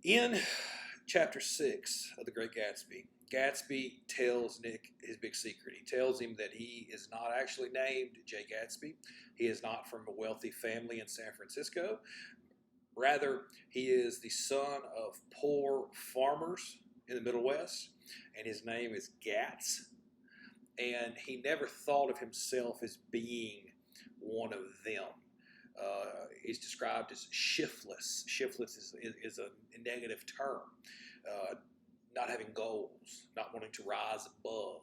In chapter 6 of The Great Gatsby, Gatsby tells Nick his big secret. He tells him that he is not actually named Jay Gatsby. He is not from a wealthy family in San Francisco. Rather, he is the son of poor farmers in the Middle West, and his name is Gats. And he never thought of himself as being one of them. He's described as shiftless. Shiftless is a negative term. Not having goals, not wanting to rise above.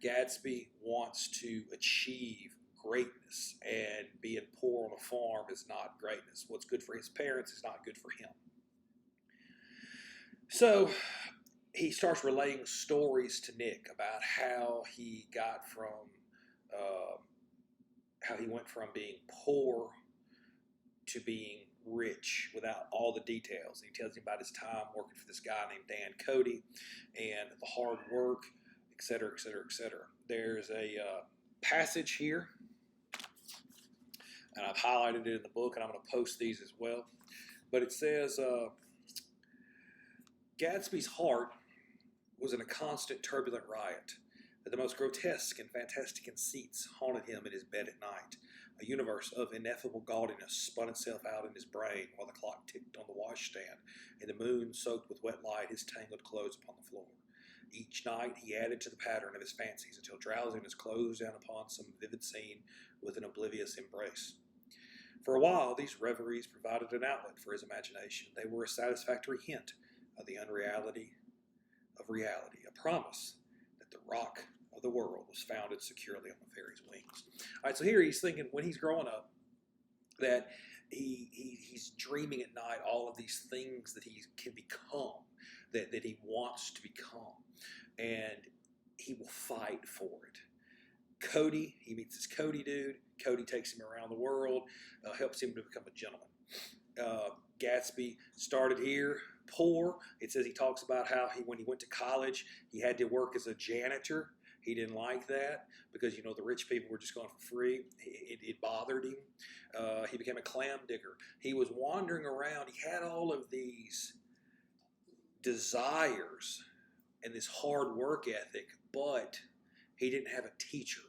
Gatsby wants to achieve greatness, and being poor on a farm is not greatness. What's good for his parents is not good for him. So he starts relaying stories to Nick about how he got from, how he went from being poor to being rich without all the details. He tells him about his time working for this guy named Dan Cody and the hard work, etc., etc., etc. There's a passage here, and I've highlighted it in the book, and I'm going to post these as well. But it says, Gatsby's heart was in a constant turbulent riot, that the most grotesque and fantastic conceits haunted him in his bed at night. A universe of ineffable gaudiness spun itself out in his brain while the clock ticked on the washstand, and the moon soaked with wet light his tangled clothes upon the floor. Each night he added to the pattern of his fancies until drowsiness closed down upon some vivid scene with an oblivious embrace. For a while, these reveries provided an outlet for his imagination. They were a satisfactory hint of the unreality of reality, a promise that the rock of the world was founded securely on the fairy's wings. All right, so here he's thinking when he's growing up that he's dreaming at night all of these things that he can become, that he wants to become, and he will fight for it. Cody, he meets this Cody dude. Cody takes him around the world, helps him to become a gentleman. Gatsby started here poor. It says he talks about how when he went to college, he had to work as a janitor. He didn't like that because, the rich people were just going for free. It bothered him. He became a clam-digger. He was wandering around. He had all of these desires and this hard work ethic, but he didn't have a teacher.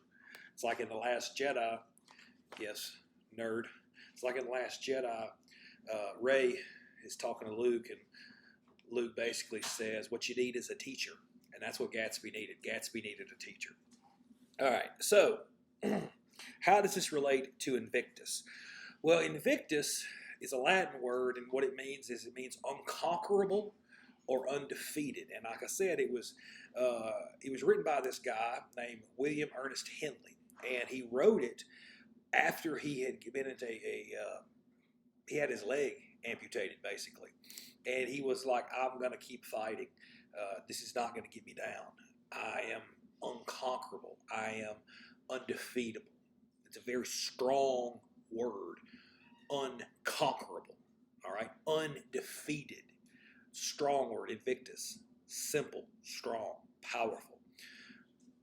It's like in The Last Jedi. Yes, nerd. It's like in The Last Jedi, Rey is talking to Luke, and Luke basically says, what you need is a teacher. And that's what Gatsby needed. Gatsby needed a teacher. All right, so how does this relate to Invictus? Well, Invictus is a Latin word, and what it means is it means unconquerable or undefeated. And like I said, it was written by this guy named William Ernest Henley, and he wrote it after he had been into he had his leg amputated, basically. And he was like, I'm going to keep fighting. This is not going to get me down. I am unconquerable. I am undefeatable. It's a very strong word. Unconquerable. All right? Undefeated. Strong word. Invictus. Simple, strong, powerful.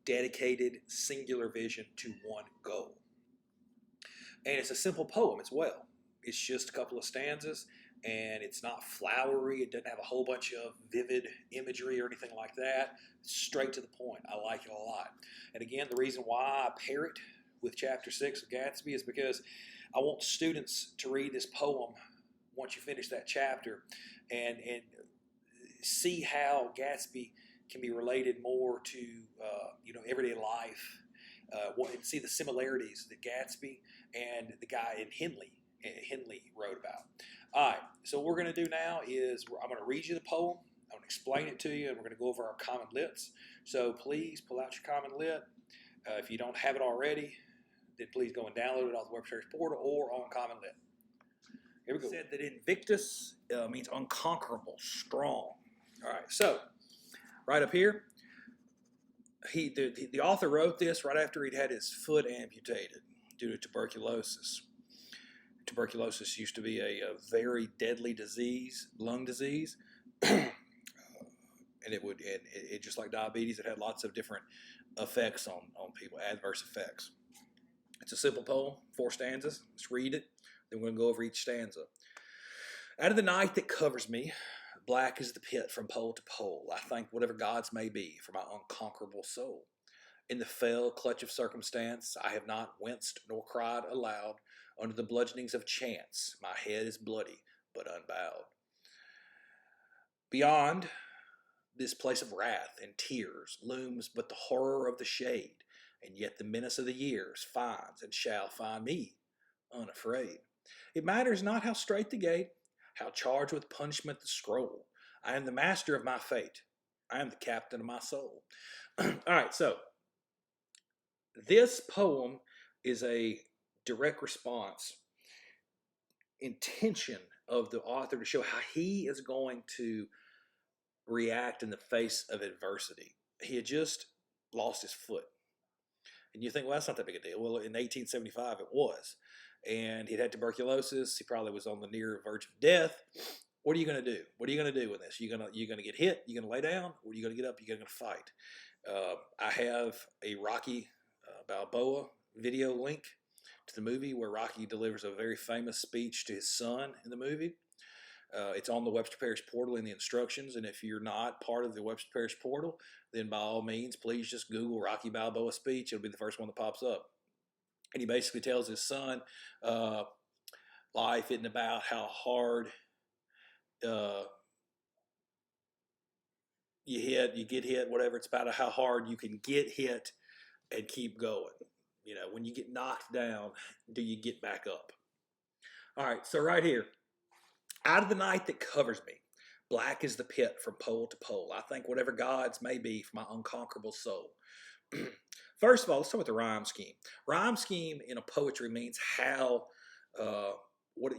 Dedicated, singular vision to one goal. And it's a simple poem as well. It's just a couple of stanzas, and it's not flowery. It doesn't have a whole bunch of vivid imagery or anything like that. It's straight to the point. I like it a lot. And again, the reason why I pair it with chapter 6 of Gatsby is because I want students to read this poem once you finish that chapter and see how Gatsby can be related more to everyday life. See the similarities that Gatsby and the guy in Henley wrote about. All right, so what we're going to do now is I'm going to read you the poem, I'm going to explain it to you, and we're going to go over our common lits. So please pull out your common lit. If you don't have it already, then please go and download it off the Web Search portal or on Common Lit. Here we go. It said that Invictus means unconquerable, strong. All right, so right up here, the author wrote this right after he'd had his foot amputated due to tuberculosis. Tuberculosis used to be a very deadly disease, lung disease, and it just like diabetes, it had lots of different effects on people, adverse effects. It's a simple poem, 4 stanzas. Let's read it. Then we're going to go over each stanza. Out of the night that covers me, Black is the pit from pole to pole. I thank whatever gods may be for my unconquerable soul. In the fell clutch of circumstance, I have not winced nor cried aloud. Under the bludgeonings of chance, my head is bloody but unbowed. Beyond this place of wrath and tears looms but the horror of the shade, and yet the menace of the years finds and shall find me unafraid. It matters not how strait the gate, how charged with punishment the scroll. I am the master of my fate. I am the captain of my soul. All right, so this poem is a direct response, intention of the author to show how he is going to react in the face of adversity. He had just lost his foot. And you think, well, that's not that big a deal. Well, in 1875, it was. And he'd had tuberculosis. He probably was on the near verge of death. What are you going to do? What are you going to do with this? You're going to get hit? You're going to lay down? Or are you going to get up? You're going to fight? I have a Rocky Balboa video link to the movie where Rocky delivers a very famous speech to his son in the movie. It's on the Webster Parish portal in the instructions, and if you're not part of the Webster Parish portal, then by all means, please just Google Rocky Balboa speech. It'll be the first one that pops up. And he basically tells his son, life isn't about how hard you get hit, whatever. It's about how hard you can get hit and keep going. You know, when you get knocked down, do you get back up? All right, so right here. Out of the night that covers me, black is the pit from pole to pole. I thank whatever gods may be for my unconquerable soul. First of all, let's start with the rhyme scheme. Rhyme scheme in a poetry means how, what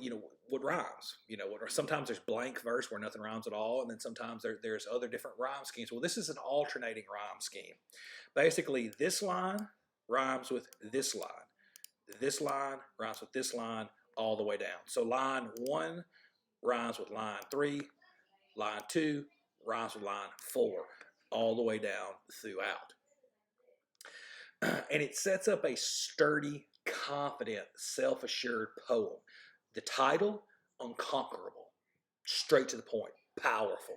rhymes. Sometimes there's blank verse where nothing rhymes at all, and then sometimes there's other different rhyme schemes. Well, this is an alternating rhyme scheme. Basically, this line rhymes with this line. This line rhymes with this line all the way down. So line 1 rhymes with line 3, line 2 rhymes with line 4, all the way down throughout. And it sets up a sturdy, confident, self-assured poem. The title, Unconquerable, straight to the point, powerful.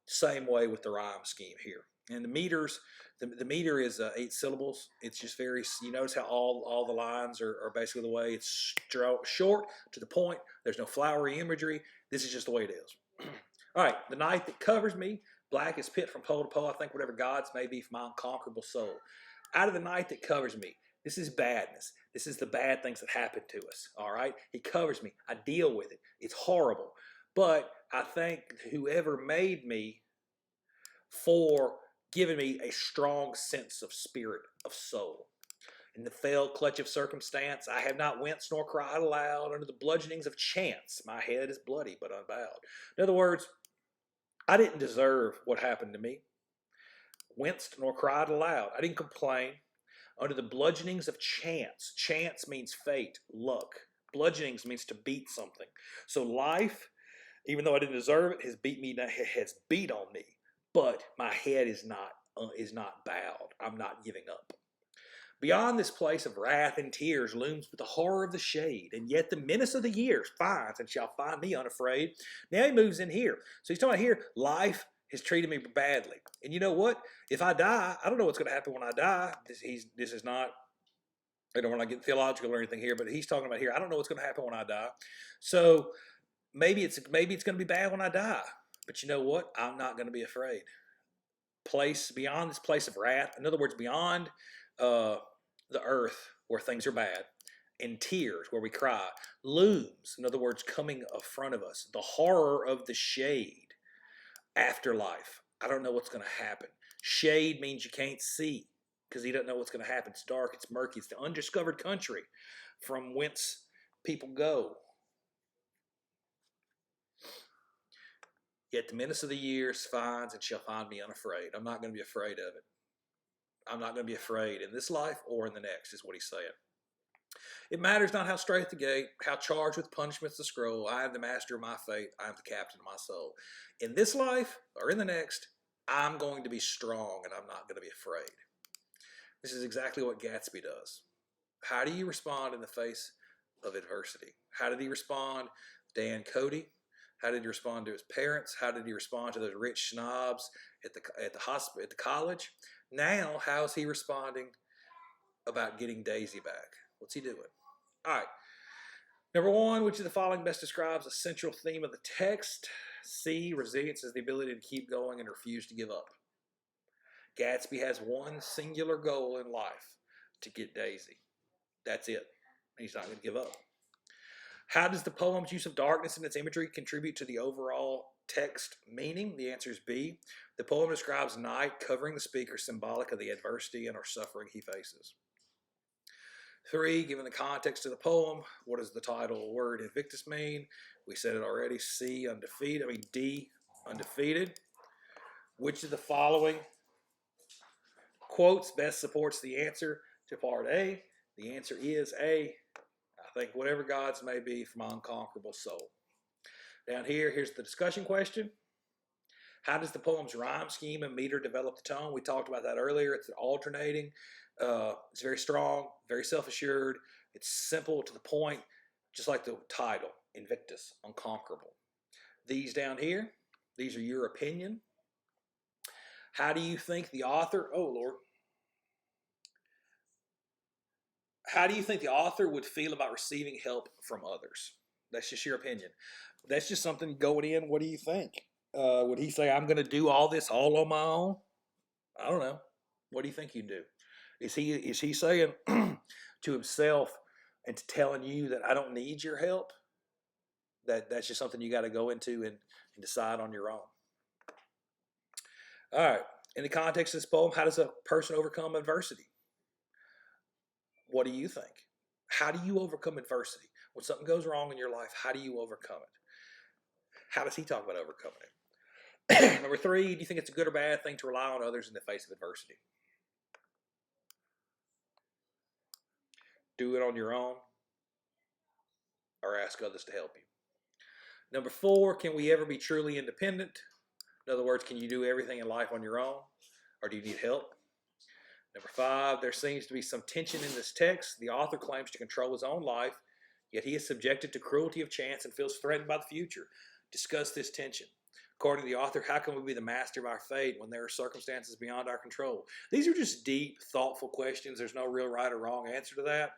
Same way with the rhyme scheme here. And the meters, the meter is 8 syllables. It's just very, you notice how all the lines are basically the way it's short, to the point. There's no flowery imagery. This is just the way it is. All right, the night that covers me, black is pit from pole to pole. I think whatever gods may be for my unconquerable soul. Out of the night that covers me, this is badness. This is the bad things that happen to us, all right? He covers me. I deal with it. It's horrible. But I thank whoever made me for giving me a strong sense of spirit, of soul. In the fell clutch of circumstance, I have not winced nor cried aloud. Under the bludgeonings of chance, my head is bloody but unbowed. In other words, I didn't deserve what happened to me. Winced nor cried aloud. I didn't complain. Under the bludgeonings of chance. Chance means fate, luck. Bludgeonings means to beat something. So life, even though I didn't deserve it, has beat on me. But my head is not bowed. I'm not giving up. Beyond this place of wrath and tears looms with the horror of the shade, and yet the menace of the years finds and shall find me unafraid. Now he moves in here. So he's talking about here, life has treated me badly. And you know what? If I die, I don't know what's going to happen when I die. This is not, I don't want to get theological or anything here, but he's talking about here, I don't know what's going to happen when I die. So maybe it's going to be bad when I die. But you know what? I'm not going to be afraid. Beyond this place of wrath, in other words, beyond the earth where things are bad, and tears where we cry, looms, in other words, coming in front of us, the horror of the shade. Afterlife. I don't know what's going to happen. Shade means you can't see because he doesn't know what's going to happen. It's dark. It's murky. It's the undiscovered country from whence people go. Yet the menace of the years finds and shall find me unafraid. I'm not going to be afraid of it. I'm not going to be afraid in this life or in the next, is what he's saying. It matters not how strait the gate, how charged with punishments the scroll. I am the master of my fate. I am the captain of my soul. In this life or in the next, I'm going to be strong and I'm not going to be afraid. This is exactly what Gatsby does. How do you respond in the face of adversity? How did he respond? Dan Cody. How did he respond to his parents? How did he respond to those rich snobs at the hospital, at the college? Now, how is he responding about getting Daisy back? What's he doing? All right. Number one, which of the following best describes the central theme of the text? C, resilience is the ability to keep going and refuse to give up. Gatsby has one singular goal in life, to get Daisy. That's it. He's not going to give up. How does the poem's use of darkness and its imagery contribute to the overall text meaning? The answer is B. The poem describes night covering the speaker, symbolic of the adversity and or suffering he faces. 3, given the context of the poem, what does the title word Invictus mean? We said it already. C, undefeated. D, undefeated. Which of the following quotes best supports the answer to part A? The answer is A. I think whatever gods may be for my unconquerable soul. Down here, here's the discussion question. How does the poem's rhyme scheme and meter develop the tone? We talked about that earlier. It's alternating. It's very strong, very self-assured. It's simple to the point, just like the title, Invictus, unconquerable. These down here, these are your opinion. How do you think the author, oh Lord, how do you think the author would feel about receiving help from others? That's just your opinion. That's just something going in. What do you think? Would he say, I'm going to do all this all on my own? I don't know. What do you think you'd do? Is he saying to himself and to telling you that I don't need your help? That's just something you got to go into and decide on your own. All right. In the context of this poem, how does a person overcome adversity? What do you think? How do you overcome adversity? When something goes wrong in your life, how do you overcome it? How does he talk about overcoming it? Number 3, do you think it's a good or bad thing to rely on others in the face of adversity? Do it on your own or ask others to help you. Number 4, can we ever be truly independent? In other words, can you do everything in life on your own, or do you need help? Number 5, there seems to be some tension in this text. The author claims to control his own life, yet he is subjected to cruelty of chance and feels threatened by the future. Discuss this tension. According to the author, how can we be the master of our fate when there are circumstances beyond our control? These are just deep, thoughtful questions. There's no real right or wrong answer to that.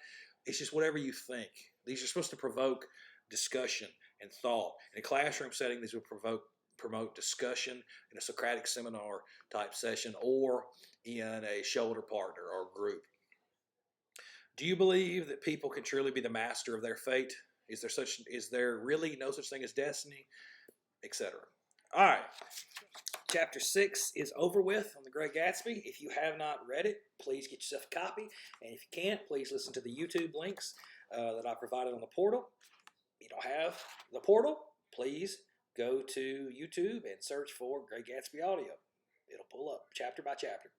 It's just whatever you think. These are supposed to provoke discussion and thought. In a classroom setting, these would promote discussion in a Socratic seminar type session or in a shoulder partner or group. Do you believe that people can truly be the master of their fate? Is there really no such thing as destiny, etc.? All right. Chapter 6 is over with on the Great Gatsby. If you have not read it, please get yourself a copy. And if you can't, please listen to the YouTube links that I provided on the portal. If you don't have the portal, please go to YouTube and search for Great Gatsby Audio. It'll pull up chapter by chapter.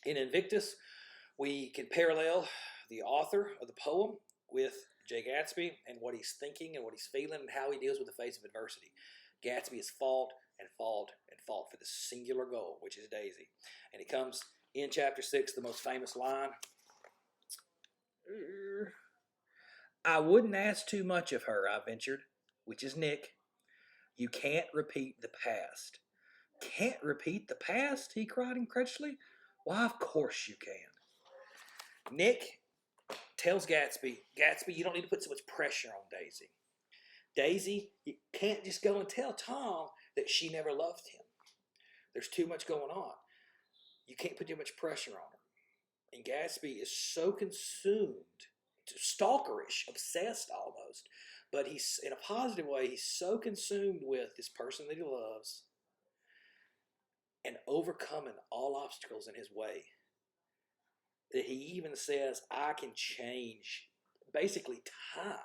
In Invictus, we can parallel the author of the poem with J. Gatsby and what he's thinking and what he's feeling and how he deals with the face of adversity. Gatsby has fought and fought and fought for this singular goal, which is Daisy. And it comes in chapter 6, the most famous line. I wouldn't ask too much of her, I ventured, which is Nick. You can't repeat the past. Can't repeat the past? He cried incredulously. Why, of course you can. Nick tells Gatsby, you don't need to put so much pressure on Daisy. Daisy, you can't just go and tell Tom that she never loved him. There's too much going on. You can't put too much pressure on her. And Gatsby is so consumed, stalkerish, obsessed almost, but he's, in a positive way, he's so consumed with this person that he loves and overcoming all obstacles in his way that he even says, I can change, basically time.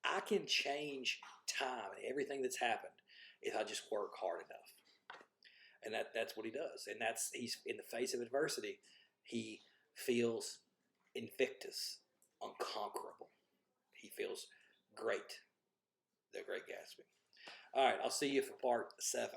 I can change time and everything that's happened if I just work hard enough. And that's what he does. And he's in the face of adversity, he feels Invictus, unconquerable. He feels great, the Great Gatsby. All right, I'll see you for part 7.